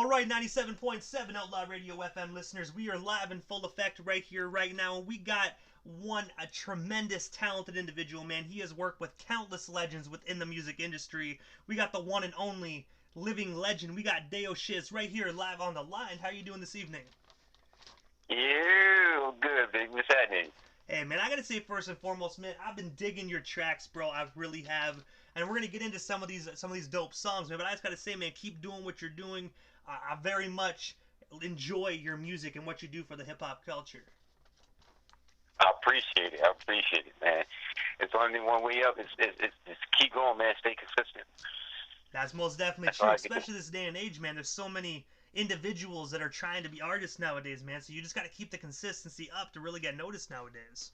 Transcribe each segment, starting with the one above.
All right, 97.7 Outlaw Radio FM listeners, we are live in full effect right here, right now, and we got a tremendous, talented individual, man. He has worked with countless legends within the music industry. We got the one and only living legend. We got DaoShiz right here live on the line. How are you doing this evening? Yeah, good, big. What's happening? Hey, man, I gotta say first and foremost, man, I've been digging your tracks, bro. I really have, and we're gonna get into some of these dope songs, man. But I just gotta say, man, keep doing what you're doing. I very much enjoy your music and what you do for the hip hop culture. I appreciate it. I appreciate it, man. It's only one way up. It's keep going, man. Stay consistent. That's most definitely That's true, all I especially this day and age, man. There's so many individuals that are trying to be artists nowadays, man. So you just gotta keep the consistency up to really get noticed nowadays.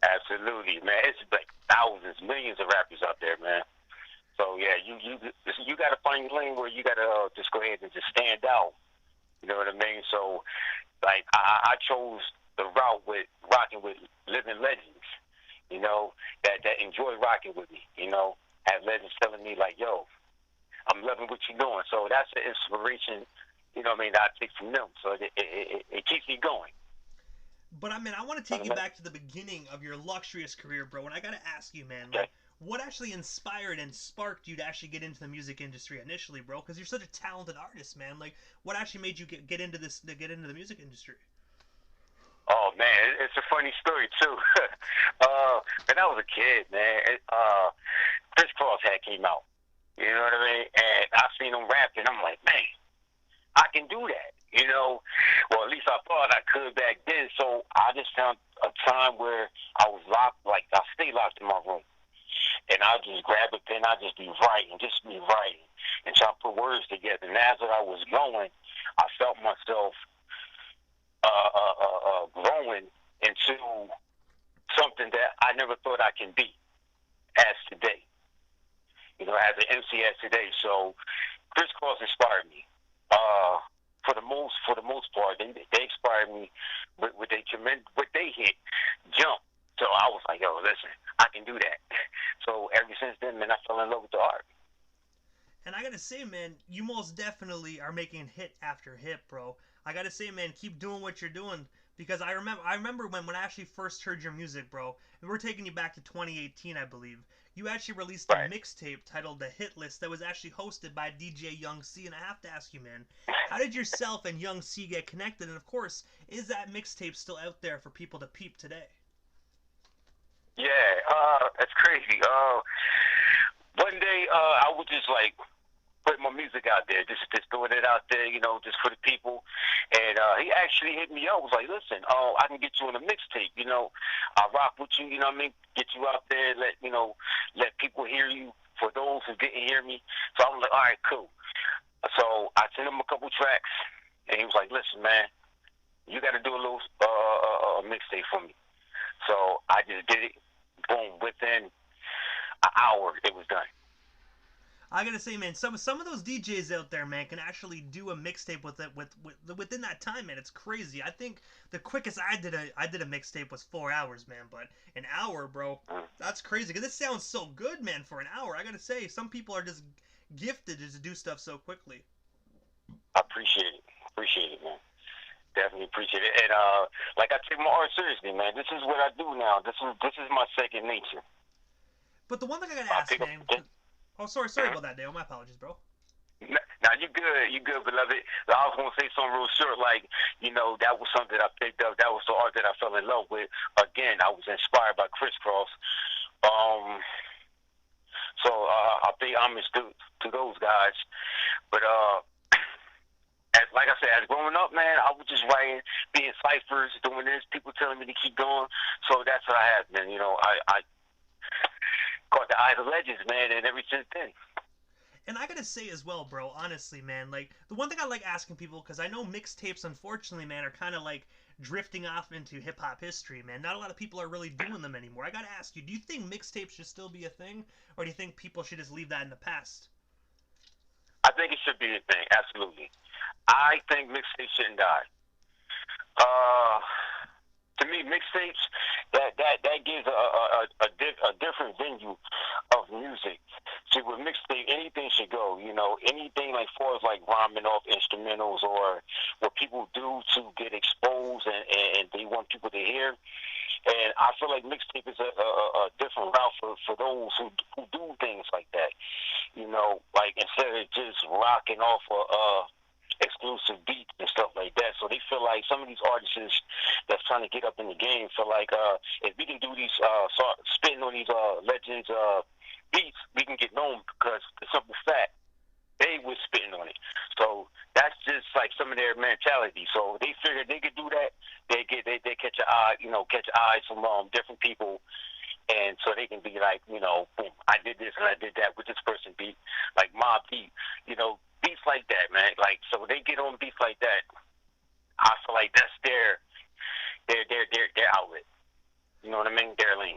Absolutely, man. It's like thousands, millions of rappers out there, man. So yeah, you got to find your lane where you got to just go ahead and just stand out. You know what I mean? So like I chose the route with rocking with living legends. You know that enjoy rocking with me. You know, have legends telling me like, "Yo, I'm loving what you're doing." So that's the inspiration. You know what I mean? That I take from them. So it keeps me going. But I mean, I want to take you back to the beginning of your luxurious career, bro. And I gotta ask you, man, like, what actually inspired and sparked you to actually get into the music industry initially, bro? Because you're such a talented artist, man. Like, what actually made you get into the music industry? Oh man, it's a funny story too. When I was a kid, man, Chris Cross had came out. You know what I mean? And I seen him rapping. I'm like, man, I can do that. You know, well, at least I thought I could back then. So I just found a time where I was locked, like I stay locked in my room, and I just grab a pen, I just be writing, and try to put words together. And as I was going, I felt myself growing into something that I never thought I can be as today. You know, as an MC as today. So Chris Cross inspired me. For the most part, they inspired me with what they hit, jump. So I was like, yo, listen, I can do that. So ever since then, man, I fell in love with the art. And I gotta say, man, you most definitely are making hit after hit, bro. I gotta say, man, keep doing what you're doing because I remember when I actually first heard your music, bro. And we're taking you back to 2018, I believe. You actually released a mixtape titled The Hit List that was actually hosted by DJ Young C. And I have to ask you, man, how did yourself and Young C get connected? And of course, is that mixtape still out there for people to peep today? Yeah, that's crazy. One day, I was just like putting my music out there, just throwing it out there, you know, just for the people. And he actually hit me up. Was like, listen, I can get you on a mixtape. You know, I rock with you. You know what I mean? Get you out there, let people hear you. For those who didn't hear me, so I was like, all right, cool. So I sent him a couple tracks, and he was like, listen, man, you got to do a little mixtape for me. So I just did it. Boom, within an hour, it was done. I gotta say, man, some of those DJs out there, man, can actually do a mixtape within that time, man. It's crazy. I think the quickest I did a mixtape was 4 hours, man. But an hour, bro, that's crazy. Cause this sounds so good, man. For an hour, I gotta say, some people are just gifted to do stuff so quickly. I appreciate it, man. Definitely appreciate it. And like I take my art seriously, man. This is what I do now. This is my second nature. But the one thing I gotta ask, man. Oh, sorry about that, Dale. My apologies, bro. Now you good, beloved. I was gonna say something real short, like, you know, that was something that I picked up. That was the art that I fell in love with. Again, I was inspired by Chris Cross. So I pay homage to those guys. But like I said, as growing up, man, I was just writing, being ciphers, doing this. People telling me to keep going. So that's what I have, man. You know, I caught the eye of the legends, man, and ever since then. And I gotta say as well, bro, honestly, man, like, the one thing I like asking people, because I know mixtapes, unfortunately, man, are kind of like drifting off into hip-hop history, man. Not a lot of people are really doing them anymore. I gotta ask you, do you think mixtapes should still be a thing, or do you think people should just leave that in the past? I think it should be a thing, absolutely. I think mixtapes shouldn't die. To me, mixtapes that gives a different venue of music. See, with mixtape, anything should go. You know, anything like far as like rhyming off instrumentals or what people do to get exposed and they want people to hear. And I feel like mixtape is a different route for those who do things like that. You know, like instead of just rocking off exclusive beats and stuff like that. So they feel like some of these artists that's trying to get up in the game feel like if we can do these spitting on these legends beats, we can get known because the simple fact they was spitting on it. So that's just like some of their mentality. So they figured they could do that. They catch an eye, catch eyes from different people, and so they can be like, boom, I did this and I did that with this person beat, like Mob beat, beats like that, man. Like so they get on beats like that. I feel like that's their outlet. You know what I mean? Their lane.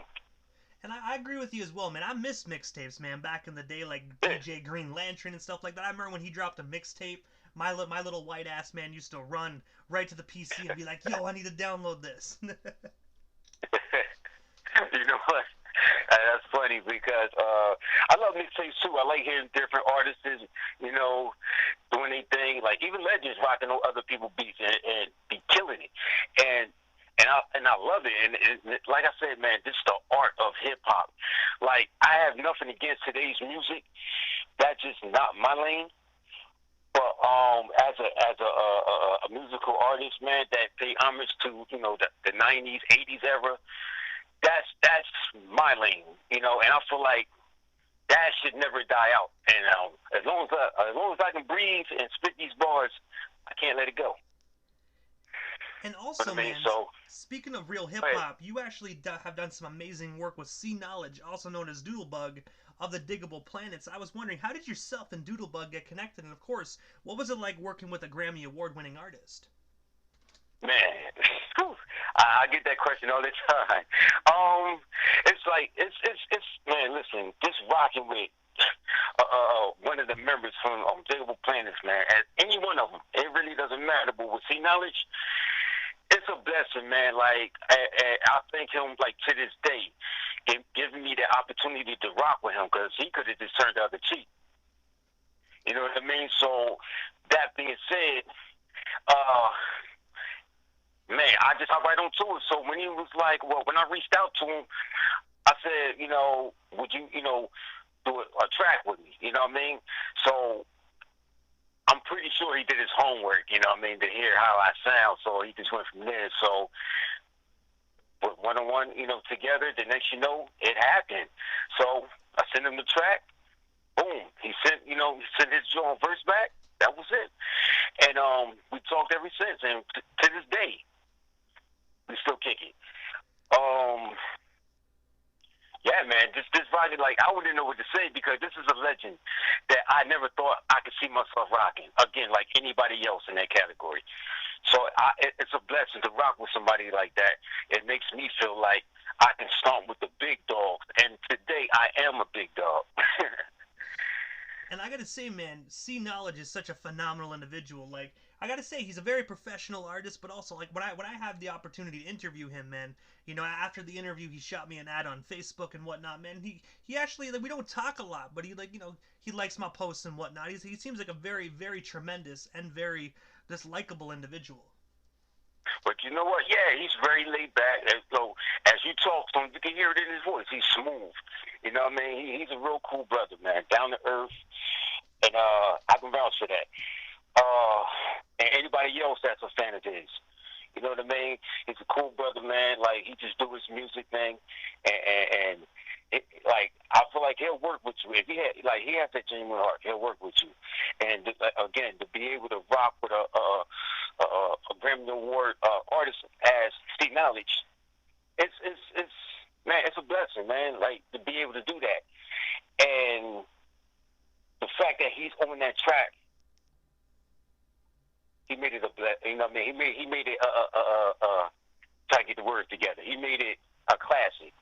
And I agree with you as well, man. I miss mixtapes, man. Back in the day, like DJ Green Lantern and stuff like that. I remember when he dropped a mixtape, my little white ass man used to run right to the PC and be like, "Yo, I need to download this." You know what? That's funny because I love mixtapes too. I like hearing different artists, doing their thing. Like even legends rocking on other people's beats and be killing it. And I love it. And like I said, man, this is the art of hip hop. Like I have nothing against today's music. That's just not my lane. But as a musical artist, man, that pay homage to the '90s, '80s era, that's my lane. And I feel like that should never die out. And as long as I can breathe and spit these bars, I can't let it go. And also, man, speaking of real hip-hop, you actually have done some amazing work with C Knowledge, also known as Doodlebug, of the Diggable Planets. I was wondering, how did yourself and Doodlebug get connected? And, of course, what was it like working with a Grammy Award-winning artist? Man, I get that question all the time. It's like, it's man, listen, just rocking with one of the members from Diggable Planets, man, as any one of them, it really doesn't matter, but with C Knowledge, it's a blessing, man. Like, I thank him, like, to this day, giving me the opportunity to rock with him, because he could have just turned the other cheek. You know what I mean? So, that being said, man, I just hop right on to it. So, when he was like, well, when I reached out to him, I said, would you, do a track with me? You know what I mean? So, I'm pretty sure he did his homework, to hear how I sound. So he just went from there. So with one-on-one, together, the next it happened. So I sent him the track. Boom. He sent his verse back. That was it. And we talked ever since. And to this day, we still kick it. Yeah, man, this rocking, like, I wouldn't know what to say because this is a legend that I never thought I could see myself rocking. Again, like anybody else in that category. So it's a blessing to rock with somebody like that. It makes me feel like I can stomp with the big dogs. And today, I am a big dog. And I gotta say, man, C Knowledge is such a phenomenal individual. Like, I gotta say, he's a very professional artist, but also, like, when I have the opportunity to interview him, man, after the interview, he shot me an ad on Facebook and whatnot, man. He actually, like, we don't talk a lot, but he, like, he likes my posts and whatnot. He seems like a very, very tremendous and very just likable individual. But you know what? Yeah, he's very laid back. So as you talk to him, you can hear it in his voice. He's smooth. You know what I mean? He's a real cool brother, man. Down to earth. And I can vouch for that. And anybody else that's a fan of his. You know what I mean? He's a cool brother, man. Like, he just do his music thing. And like, I feel like he'll work with you. If he has that genuine heart, he'll work with you. And again, to be able to rock with a Grammy Award artist as Steve Knowledge, it's man, it's a blessing, man. Like, to be able to do that. And the fact that he's on that track, he made it a blessing. You know what I mean? He made it try to get the words together. He made it a classic.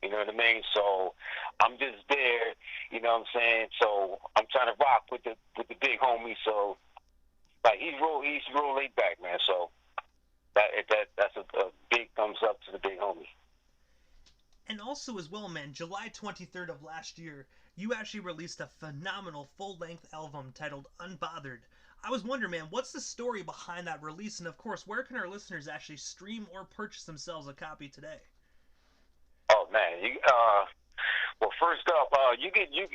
You know what I mean? So I'm just there, you know what I'm saying? So I'm trying to rock with the big homie. So like he's real laid back, man. So that's a big thumbs up to the big homie. And also as well, man, July 23rd of last year, you actually released a phenomenal full-length album titled Unbothered. I was wondering, man, what's the story behind that release? And of course, where can our listeners actually stream or purchase themselves a copy today? Oh man, well, first up, you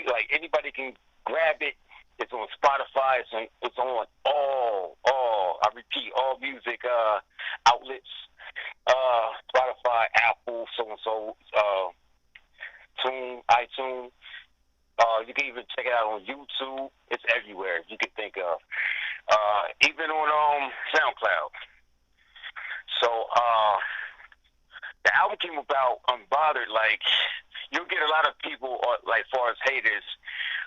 like anybody can grab it. It's on Spotify. It's on all. I repeat, all music outlets. Spotify, Apple, so and so, iTunes. You can even check it out on YouTube. It's everywhere you can think of. Even on SoundCloud. So the album came about unbothered. Like you'll get a lot of people, like far as haters,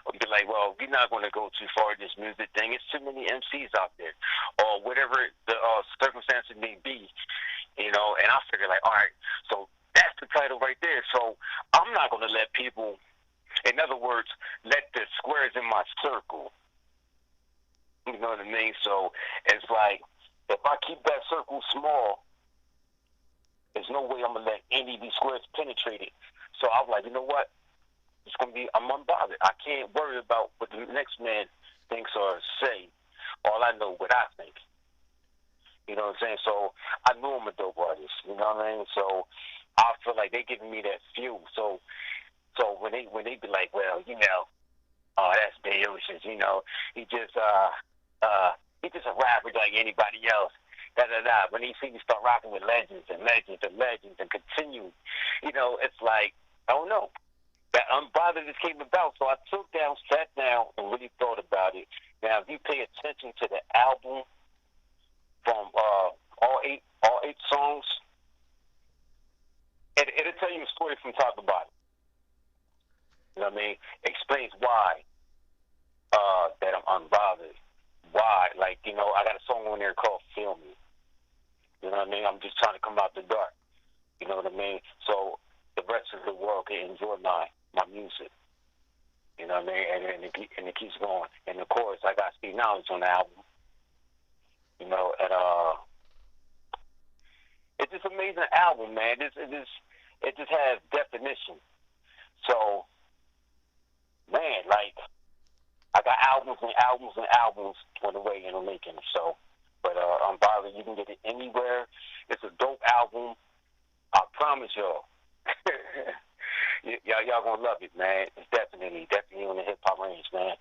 will be like, "Well, we're not going to go too far in this music thing. It's too many MCs out there, or whatever the circumstances may be." You know, and I figured like, all right, so that's the title right there. So I'm not going to let people, in other words, let the squares in my circle. You know what I mean? So it's like, if I keep that circle small, there's no way I'm going to let any of these squares penetrate it. So I'm like, you know what? It's going to be, I'm unbothered. I can't worry about what the next man thinks or say. All I know what I think. You know what I'm saying? So I know I'm a dope artist. You know what I mean? So I feel like they're giving me that fuel. So when they be like, well, you know, oh, that's DaoShiz. You know, he just a rapper like anybody else. Da da da. When he see me start rocking with legends and continue, you know, it's like I don't know. That Unbothered just came about. So I sat down, and really thought about it. Now, if you pay attention to the album. From all eight songs, it'll tell you a story from top to bottom. You know what I mean? Explains why that I'm unbothered. Why, like, you know, I got a song on there called "Feel Me." You know what I mean? I'm just trying to come out the dark. You know what I mean? So the rest of the world can enjoy my music. You know what I mean? And it keeps going. And of course, I got Speed Knowledge on the album. You know, and it's just an amazing album, man. It just has definition. So, man, like I got albums and albums and albums on the way in the making. So, but Unbothered, you can get it anywhere. It's a dope album. I promise y'all. Y'all gonna love it, man. It's definitely on the hip hop range, man.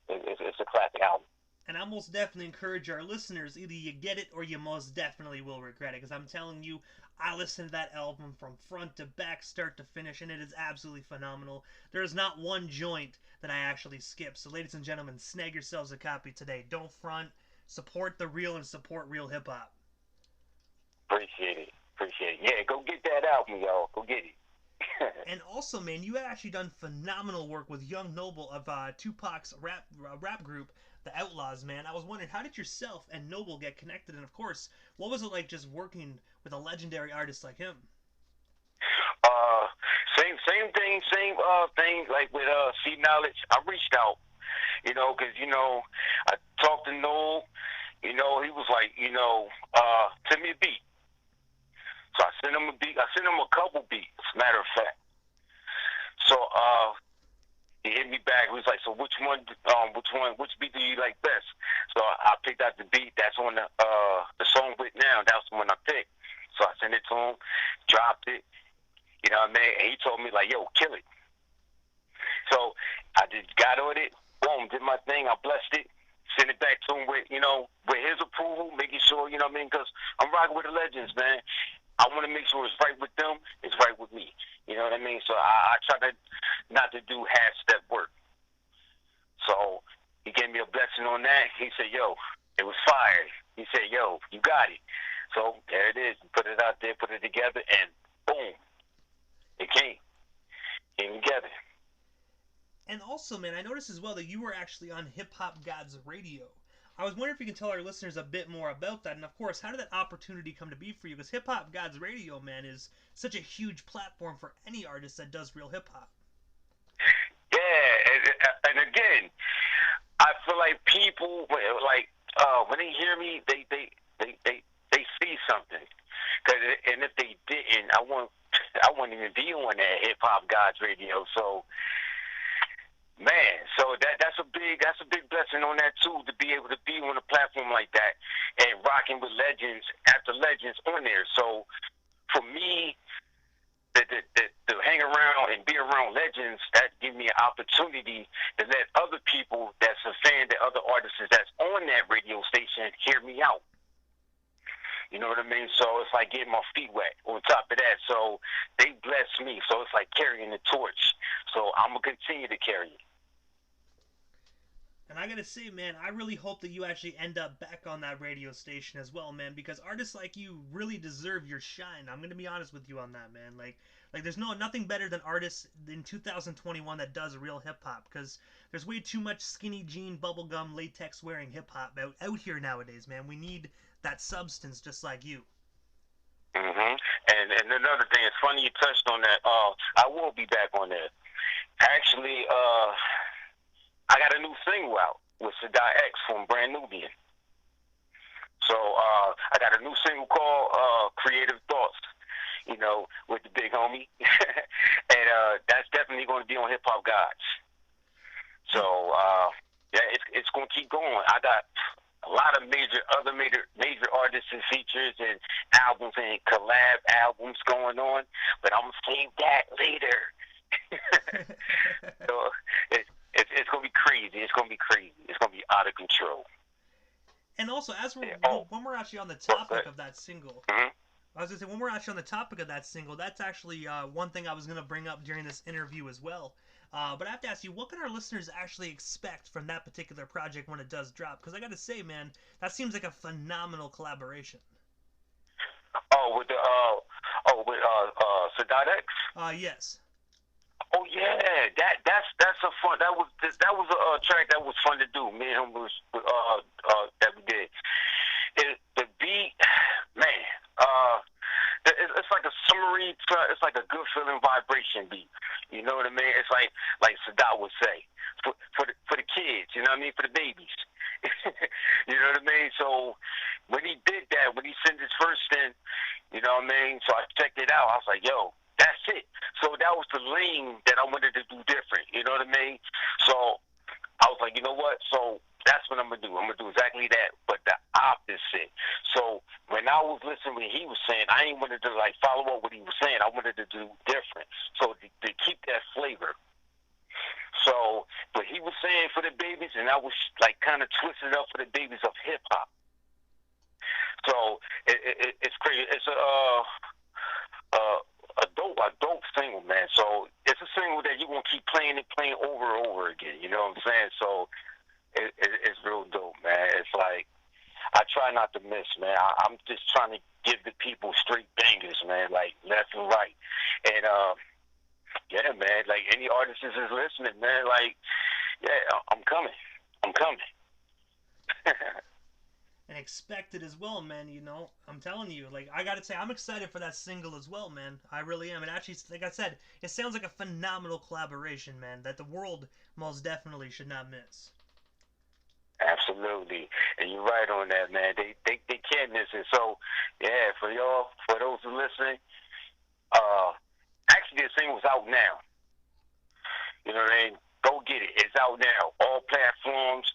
It's a classic album. And I most definitely encourage our listeners, either you get it or you most definitely will regret it. Because I'm telling you, I listened to that album from front to back, start to finish, and it is absolutely phenomenal. There is not one joint that I actually skip. So ladies and gentlemen, snag yourselves a copy today. Don't front. Support the real and support real hip-hop. Appreciate it. Yeah, go get that album, y'all. Go get it. And also, man, you actually done phenomenal work with Young Noble of Tupac's rap group, the Outlaws, man. I was wondering, how did yourself and Noble get connected? And of course, what was it like just working with a legendary artist like him? Same thing like with C Knowledge. I reached out, you know, because you know I talked to Noel. You know, he was like, you know, send me a beat. So I sent him a beat. I sent him a couple beats, matter of fact. So he hit me back. He was like, so which beat do you like best? So I picked out the beat that's on the song with now. That's the one I picked. So I sent it to him, dropped it. You know what I mean? And he told me like, yo, kill it. So I just got on it, boom, did my thing. I blessed it. Send it back to him with, you know, with his approval, making sure, you know what I mean? Because I'm rocking with the legends, man. I want to make sure it's right with them, it's right with me. You know what I mean? So I try to not to do half-step work. So he gave me a blessing on that. He said, yo, it was fire. He said, yo, you got it. So there it is. Put it out there, put it together, and boom, it came together. And also, man, I noticed as well that you were actually on Hip Hop Gods Radio. I was wondering if you can tell our listeners a bit more about that, and of course, how did that opportunity come to be for you? Because Hip Hop Gods Radio, man, is such a huge platform for any artist that does real hip hop. Yeah, and again, I feel like people like when they hear me, they see something. And if they didn't, I wouldn't even be on that Hip Hop Gods radio. So, man, so that's a big blessing on that too, to be able to be on a platform like that and rocking with legends after legends on there. So for me, to hang around and be around legends, that gives me an opportunity to let other people that's a fan, that other artists that's on that radio station, hear me out. You know what I mean? So it's like getting my feet wet on top of that. So they bless me. So it's like carrying the torch. So I'm going to continue to carry it. And I gotta say, man, I really hope that you actually end up back on that radio station as well, man, because artists like you really deserve your shine. I'm gonna be honest with you on that, man. Like there's nothing better than artists in 2021 that does real hip hop, because there's way too much skinny jean, bubblegum, latex wearing hip hop out here nowadays, man. We need that substance just like you. Mhm. And another thing, it's funny you touched on that. I will be back on there. Actually, I got a new single out with Sadat X from Brand Nubian. So I got a new single called Creative Thoughts, you know, with the big homie. And that's definitely going to be on Hip Hop Gods. So, yeah, it's going to keep going. I got a lot of major artists and features and albums and collab albums going on, but I'm going to save that later. So it's going to be crazy. It's going to be crazy. It's going to be out of control. And also, when we're actually on the topic of that single, mm-hmm. I was going to say, when we're actually on the topic of that single, that's actually one thing I was going to bring up during this interview as well. But I have to ask you, what can our listeners actually expect from that particular project when it does drop? Because I got to say, man, that seems like a phenomenal collaboration. With Sadat X? Yes. Oh yeah, that's a fun. That was a track that was fun to do. Me and him was that we did. The beat, man. It's like a summary. It's like a good feeling vibration beat. You know what I mean? It's like Sadat would say, for the kids. You know what I mean? For the babies. You know what I mean? So when he did that, when he sent his first in, you know what I mean? So I checked it out. I was like, yo, that's it. So that was the lane that I wanted to do different. You know what I mean? So I was like, you know what? So that's what I'm going to do. I'm going to do exactly that, but the opposite. So when I was listening to what he was saying, I ain't wanted to like follow up what he was saying. I wanted to do different. So to keep that flavor. So what he was saying for the babies, and I was like kind of twisted up for the babies of hip hop. So it's crazy. It's a dope single, man. So it's a single that you're going to keep playing over and over again. You know what I'm saying? So it's real dope, man. It's like, I try not to miss, man. I'm just trying to give the people straight bangers, man, like left and right. And, yeah, man, like any artist is listening, man, like, yeah, I'm coming. And expect it as well, man. You know, I'm telling you, like, I gotta say, I'm excited for that single as well, man. I really am. And actually, like I said, it sounds like a phenomenal collaboration, man, that the world most definitely should not miss. Absolutely, and you're right on that, man. They can't miss it. So, yeah, for those who are listening, actually, the single's out now. You know what I mean? Go get it. It's out now. All platforms.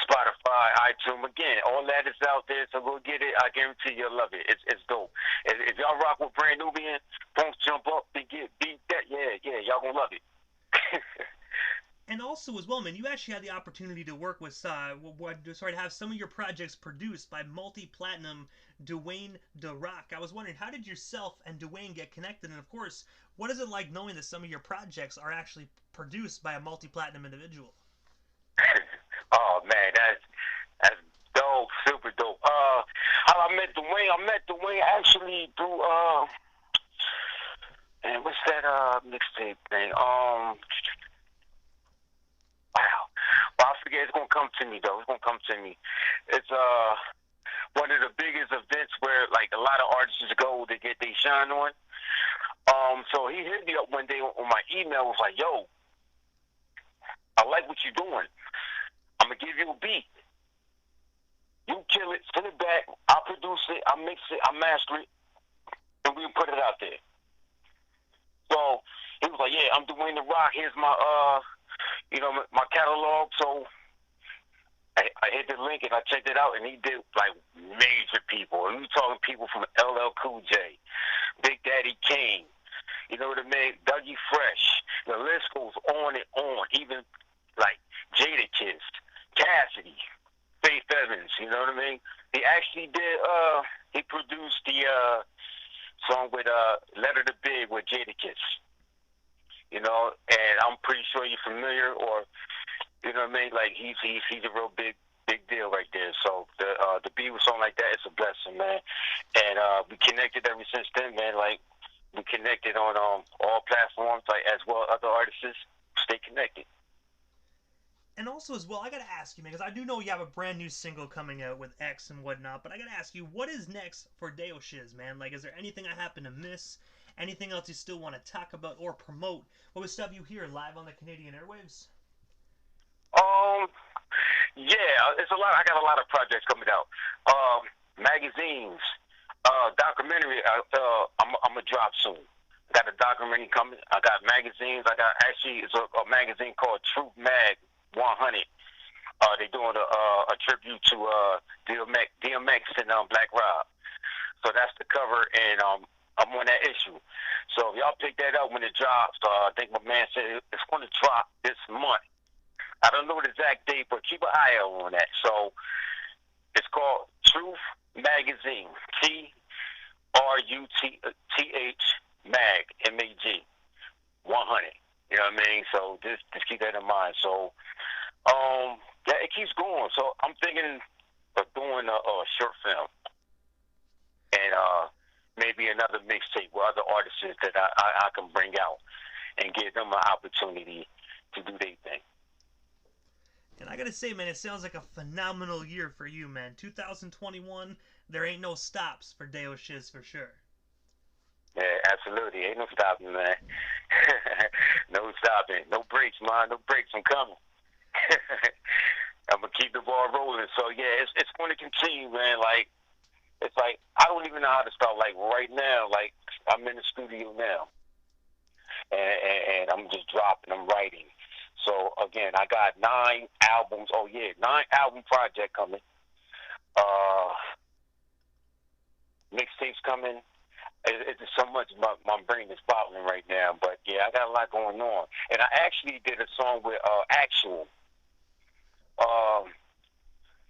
Spotify, iTunes, again, all that is out there, so go get it. I guarantee you'll love it. It's dope. If y'all rock with Brand Nubian, don't jump up and get beat that. Yeah, y'all gonna love it. And also as well, man, you actually had the opportunity to work with, to have some of your projects produced by multi-platinum Dwayne The Rock. I was wondering, how did yourself and Dwayne get connected? And of course, what is it like knowing that some of your projects are actually produced by a multi-platinum individual? Oh man, that's dope, super dope. How I met Dwayne actually through and what's that mixtape thing? Wow. Well, I forget. It's gonna come to me though. It's gonna come to me. It's one of the biggest events where like a lot of artists go to get their shine on. So he hit me up one day on my email. Was like, yo, I like what you're doing. I'm gonna give you a beat. You kill it, send it back. I'll produce produce it, I mix it, I master it, and we put it out there. So he was like, yeah, I'm Dwayne the Rock. Here's my my catalog. So I hit the link and I checked it out, and he did like major people. And we talking people from LL Cool J, Big Daddy Kane. You know what I mean? Dougie Fresh. The list goes on and on. Even like Jadakiss, Cassidy, Faith Evans. You know what I mean? He actually did. He produced the song with Letter to Big with Jadakiss. You know, and I'm pretty sure you're familiar, or you know what I mean? Like he's a real big deal right there. So the be with something like that, it's a blessing, man. And we connected ever since then, man. Like we connected on all platforms, like as well other artists. Stay connected. And also as well, I gotta ask you, man, because I do know you have a brand new single coming out with X and whatnot, but I gotta ask you, what is next for DaoShiz, man? Like, is there anything I happen to miss? Anything else you still want to talk about or promote? What was stuff you hear live on the Canadian airwaves? Yeah, it's a lot. I got a lot of projects coming out. Magazines, documentary. I'm gonna drop soon. I got a documentary coming. I got magazines. I got it's a magazine called Truth Mag 100. They're doing a tribute to DMX and Black Rob. So that's the cover, and I'm on that issue. So if y'all pick that up when it drops, I think my man said it's going to drop this month. I don't know the exact date, but keep an eye out on that. So it's called Truth Magazine, TRUTH Mag MAG 100. You know what I mean? So just keep that in mind. So yeah, it keeps going. So I'm thinking of doing a short film and maybe another mixtape with other artists that I can bring out and give them an opportunity to do their thing. And I gotta say, man, it sounds like a phenomenal year for you, man. 2021, there ain't no stops for DaoShiz for sure. Yeah, absolutely. Ain't no stopping, man. No stopping. No breaks, man. No breaks. I'm coming. I'm gonna keep the ball rolling. So yeah, it's going to continue, man. Like it's like I don't even know how to start. Like right now, like I'm in the studio now, and I'm just dropping. I'm writing. So again, I got 9 albums. Oh yeah, 9 album project coming. Mixtapes coming. It's so much. My brain is bottling right now, but yeah, I got a lot going on. And I actually did a song with Actual.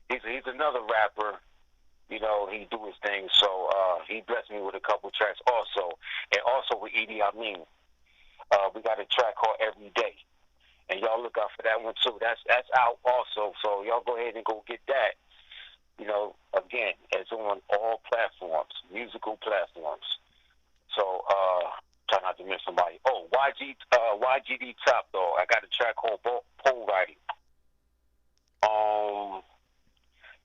He's another rapper. You know, he do his thing. So he blessed me with a couple tracks also, and also with Edie Amin. We got a track called Every Day. And y'all look out for that one too. That's out also. So y'all go ahead and go get that. You know, again, it's on all platforms, musical platforms. So try not to miss somebody. Oh, YGD Top Dog. I got a track called Pole Riding.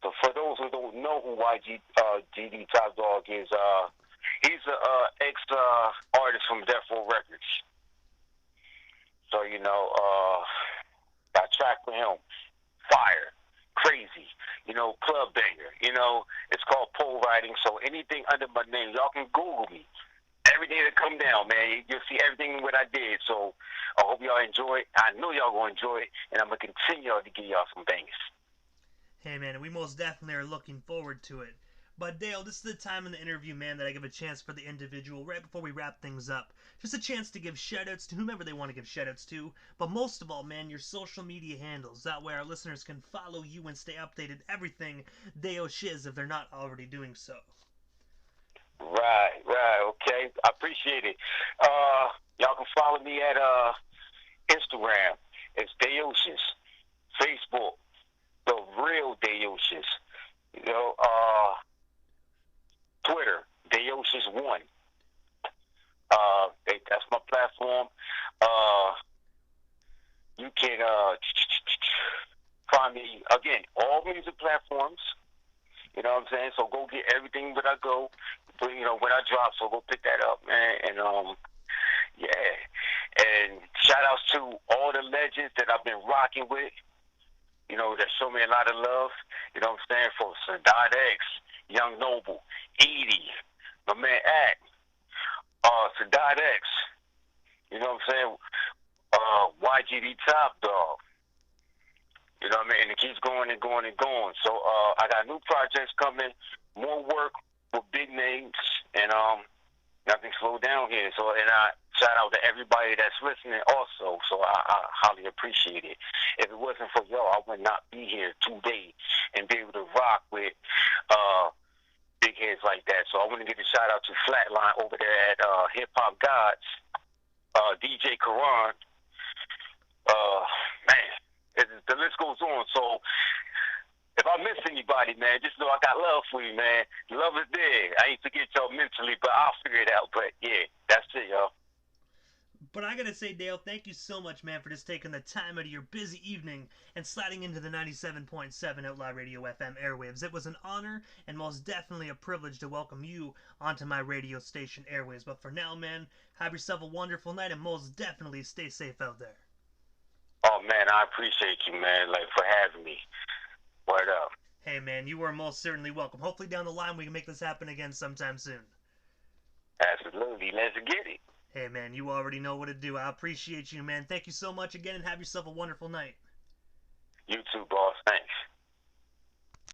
So for those who don't know who YGD Top Dog is, he's a ex artist from Death Row Records. So, you know, got a track with him. Fire. Crazy. You know, club banger. You know, it's called Pole Riding. So anything under my name, y'all can Google me. Everything that come down, man. You'll see everything what I did. So I hope y'all enjoy it. I know y'all going to enjoy it. And I'm going to continue to give y'all some bangers. Hey, man, we most definitely are looking forward to it. But Dale, this is the time in the interview, man, that I give a chance for the individual right before we wrap things up. Just a chance to give shoutouts to whomever they want to give shoutouts to. But most of all, man, your social media handles. That way our listeners can follow you and stay updated everything DaoShiz if they're not already doing so. Right, okay. I appreciate it. Y'all can follow me at Instagram. It's DaoShiz. Facebook, The Real DaoShiz. You know, Twitter, DaoShiz1. That's my platform. You can find me, again, all music platforms. You know what I'm saying? So go get everything when I go, you know, when I drop. So go pick that up, man. And, yeah. And shout outs to all the legends that I've been rocking with. You know, that show me a lot of love. You know what I'm saying? For Sadat X, Young Noble, Edie, my man Act, Sadat X, you know what I'm saying? YGD Top Dog, you know what I mean? And it keeps going and going and going. So I got new projects coming, more work with big names, and nothing slowed down here. So, and I shout out to everybody that's listening also. So I highly appreciate it. If it wasn't for y'all, I would not be here today and be able to rock with big heads like that. So I want to give a shout out to Flatline over there at Hip Hop Gods, DJ Karan. Man, the list goes on. So if I miss anybody, man, just know I got love for you, man. Love is there. I ain't forget y'all mentally, but I'll figure it out. But yeah, that's it, y'all. But I gotta say, Dale, thank you so much, man, for just taking the time out of your busy evening and sliding into the 97.7 Outlaw Radio FM airwaves. It was an honor and most definitely a privilege to welcome you onto my radio station airwaves. But for now, man, have yourself a wonderful night and most definitely stay safe out there. Oh, man, I appreciate you, man, like, for having me. Word up. Hey, man, you are most certainly welcome. Hopefully down the line we can make this happen again sometime soon. Absolutely. Let's get it. Hey, man, you already know what to do. I appreciate you, man. Thank you so much again, and have yourself a wonderful night. You too, boss. Thanks.